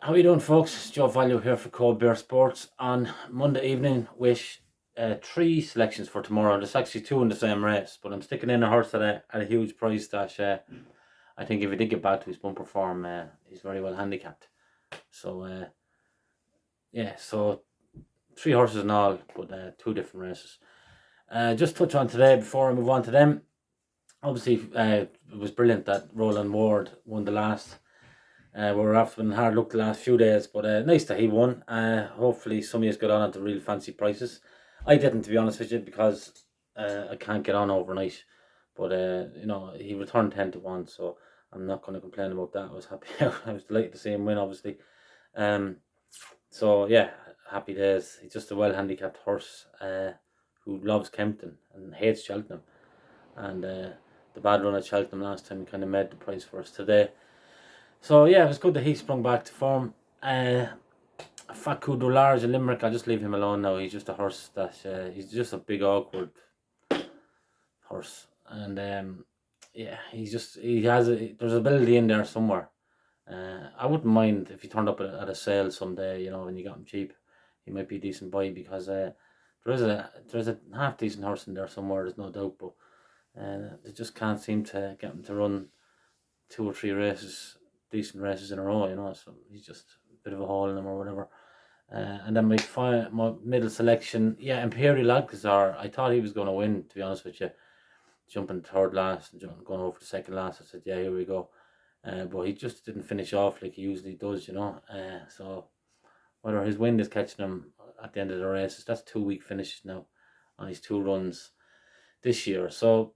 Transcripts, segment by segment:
How you doing, folks? It's Joe Value here for Cold Bear Sports on Monday evening with three selections for tomorrow. There's actually two in the same race, but I'm sticking in a horse at a huge price that I think if he did get back to his bumper form, he's very well handicapped. So, so three horses in all, but two different races. Just touch on today before I move on to them. Obviously, it was brilliant that Roland Ward won the last. We're after been hard luck the last few days, but nice that he won. Hopefully, some of you got on at the real fancy prices. I didn't, to be honest with you, because I can't get on overnight. But he returned 10-1, so I'm not going to complain about that. I was happy. I was delighted to see him win, obviously. So yeah, happy days. He's just a well handicapped horse who loves Kempton and hates Cheltenham. And the bad run at Cheltenham last time kind of made the price for us today. So yeah, it was good that he sprung back to form. Facu Large in Limerick, I'll just leave him alone now. He's just a horse that he's just a big awkward horse, and there's ability in there somewhere. I wouldn't mind if he turned up at a sale someday, when you got him cheap. He might be a decent buy because there's a half decent horse in there somewhere. There's no doubt, but they just can't seem to get him to run two or three decent races in a row, so he's just a bit of a hole in them or whatever. And then my middle selection, Imperial Alcazar, I thought he was going to win, to be honest with you. Jumping third last and going over to second last, I said, yeah, here we go. But he just didn't finish off like he usually does, so whether his wind is catching him at the end of the races, that's 2 week finishes now on his two runs this year. So,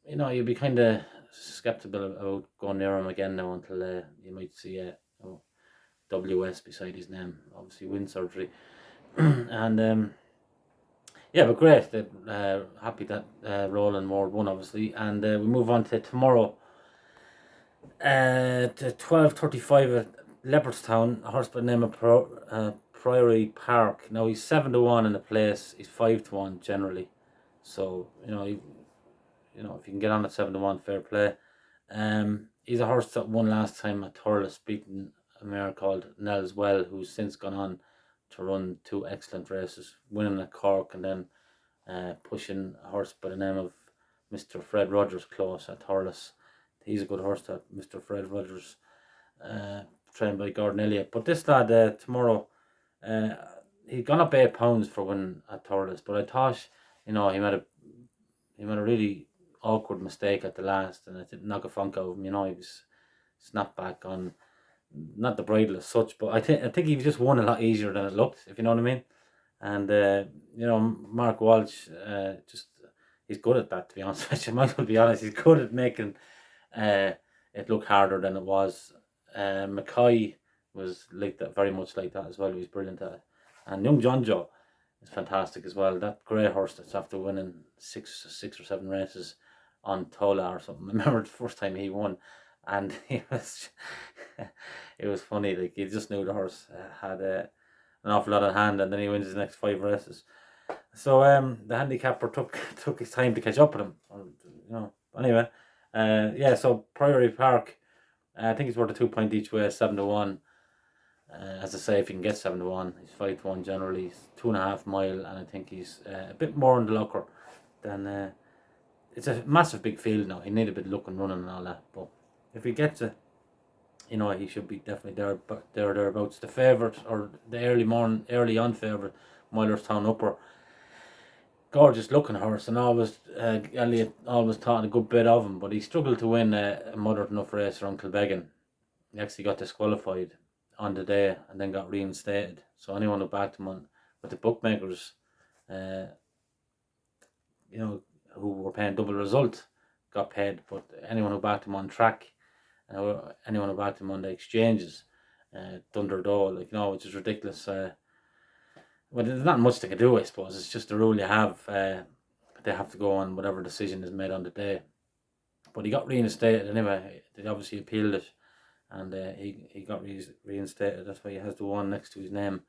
you'd be kind of skeptical about going near him again now until you might see WS beside his name, obviously wind surgery. And but great. Happy that Roland Ward won, obviously. And we move on to tomorrow. To 12:35 at Leopardstown, a horse by the name of Priory Park. Now he's 7-1 in the place. He's 5-1 generally. So if you can get on at 7-1, fair play. He's a horse that won last time at Thurles, beating a mare called Nell's Well, who's since gone on to run two excellent races, winning at Cork and then pushing a horse by the name of Mr. Fred Rogers close at Thurles. He's a good horse, that Mr. Fred Rogers, trained by Gordon Elliott. But this lad tomorrow, he'd gone up £8 for winning at Thurles, but I thought, he made a really awkward mistake at the last, and it didn't knock a funk out of him. He was snapped back on, not the bridle as such, but I think he just won a lot easier than it looked, if you know what I mean. And Mark Walsh, he's good at that, to be honest with you. Might as well be honest, he's good at making it look harder than it was. McCoy was like that, very much like that as well. He was brilliant at it. And Young John Joe is fantastic as well. That grey horse that's after winning six or seven races on Tola or something. I remember the first time he won, and it was funny. Like, you just knew the horse had an awful lot of hand, and then he wins his next 5 races. So the handicapper took his time to catch up with him. Anyway, so Priory Park, I think he's worth a 2 point each way, 7-1. As I say, if you can get 7-1, he's 5-1 generally. He's 2.5 mile, and I think he's a bit more in the locker than. It's a massive big field now. He needs a bit of luck and running and all that, but if he gets it, he should be definitely there. But thereabouts. The favourite, or the early on favourite, Millerstown Upper. Gorgeous looking horse, and Elliot always thought a good bit of him, but he struggled to win a moderate enough race around Kilbeggan. He actually got disqualified on the day and then got reinstated. So anyone who backed him on with the bookmakers, who were paying double result, got paid. But anyone who backed him on track, anyone who backed him on the exchanges, Thunderdole, which is ridiculous. Well, there's not much they can do, I suppose. It's just the rule you have. They have to go on whatever decision is made on the day. But he got reinstated anyway. They obviously appealed it, and he got reinstated. That's why he has the 1 next to his name,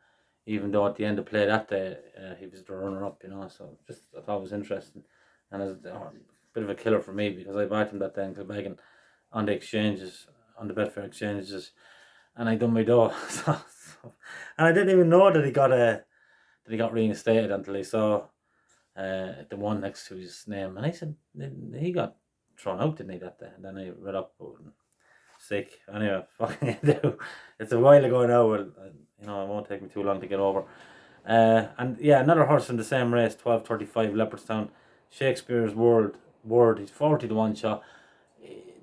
even though at the end of play that day he was the runner-up. So I thought it was interesting, and it's a bit of a killer for me because I backed him that day in Kilbeggan on the exchanges, on the Betfair exchanges, and I done my door. And I didn't even know that he got reinstated until I saw the one next to his name, and I said he got thrown out, didn't he, that day? And then I read up, sick. Anyway, fucking do. It's a while ago now. Well, it won't take me too long to get over. And yeah, another horse in the same race, 12:35, Leopardstown, Shakespeare's Word. He's 40-1 shot.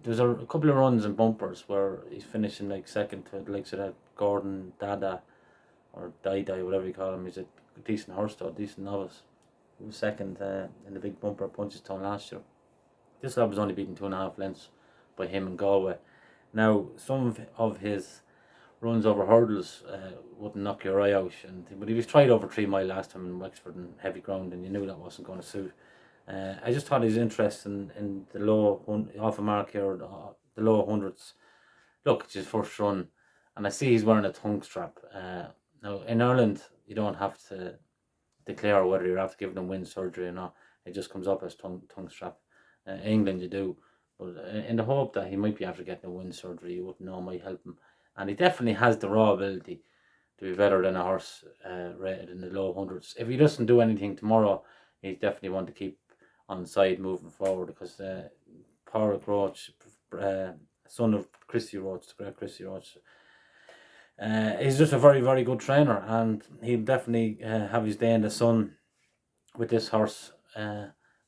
There's a couple of runs and bumpers where he's finishing like second to the likes of that Gordon Dada or Dai, whatever you call him. He's a decent horse though, decent novice. He was second in the big bumper at Punchestown last year. This lad was only beaten 2.5 lengths by him in Galway. Now, some of his runs over hurdles wouldn't knock your eye out, but he was tried over 3 mile last time in Wexford in heavy ground, and you knew that wasn't going to suit. I just thought his interest in the low off a mark here, the low hundreds. Look, it's his first run, and I see he's wearing a tongue strap. Now in Ireland, you don't have to declare whether you're after giving him wind surgery or not. It just comes up as tongue strap. England, you do, but in the hope that he might be after getting a wind surgery, you wouldn't know, might help him, and he definitely has the raw ability to be better than a horse rated in the low hundreds. If he doesn't do anything tomorrow, he's definitely one to keep on side moving forward, because Pádraig Roach, son of Christy Roach, the great Christy Roach, he's just a very, very good trainer, and he'll definitely have his day in the sun with this horse.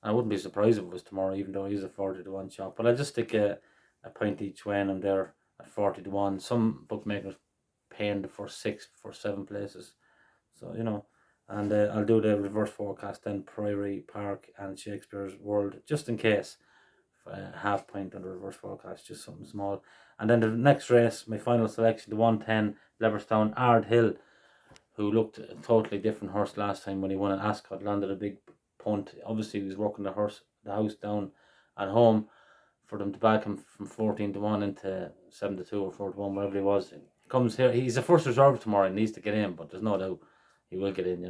I wouldn't be surprised if it was tomorrow, even though he's a 40-1 shot. But I'll just stick a point each way on him there at 40-1. Some bookmakers paying the first 6, first 7 places. So, and I'll do the reverse forecast then, Priory Park and Shakespeares Work, just in case. Half point on the reverse forecast, just something small. And then the next race, my final selection, the 110, Leopardstown, Ardhill, who looked a totally different horse last time when he won at Ascot, landed a big punt. Obviously, he was working the house down at home for them to back him from 14-1 into 7-2 or 4-1, wherever he was. He comes here, he's a first reserve tomorrow, he needs to get in, but there's no doubt he will get in,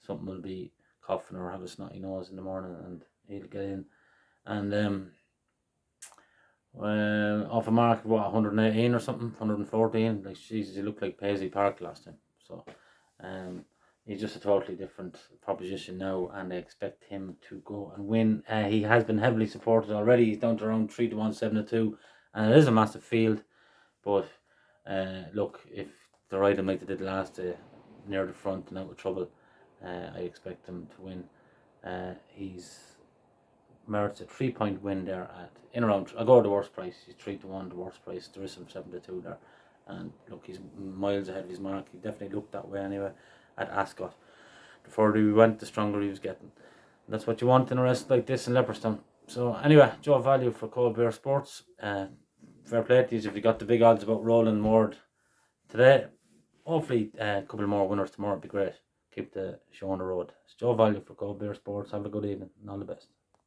something will be coughing or have a snotty nose in the morning and he'll get in. And off a mark, 118 or something, 114, like Jesus, he looked like Paisley Park last time. So he's just a totally different proposition now, and I expect him to go and win. He has been heavily supported already. He's down to around 3-1, 7-2, and it is a massive field. But look, if they ride him like they did last day, near the front and out of trouble, I expect him to win. He's merits a 3-point win there at in around. I go to the worst price. He's 3-1, the worst price. There is some 7-2 there, and look, he's miles ahead of his mark. He definitely looked that way anyway at Ascot. The further we went, the stronger he was getting. And that's what you want in a race like this in Leopardstown. So anyway, Joe Value for Cold Beer Sports. Fair play to you if you got the big odds about rolling Word today. Hopefully a couple more winners tomorrow would be great. Keep the show on the road. It's Joe Value for Cold Beer Sports. Have a good evening and all the best.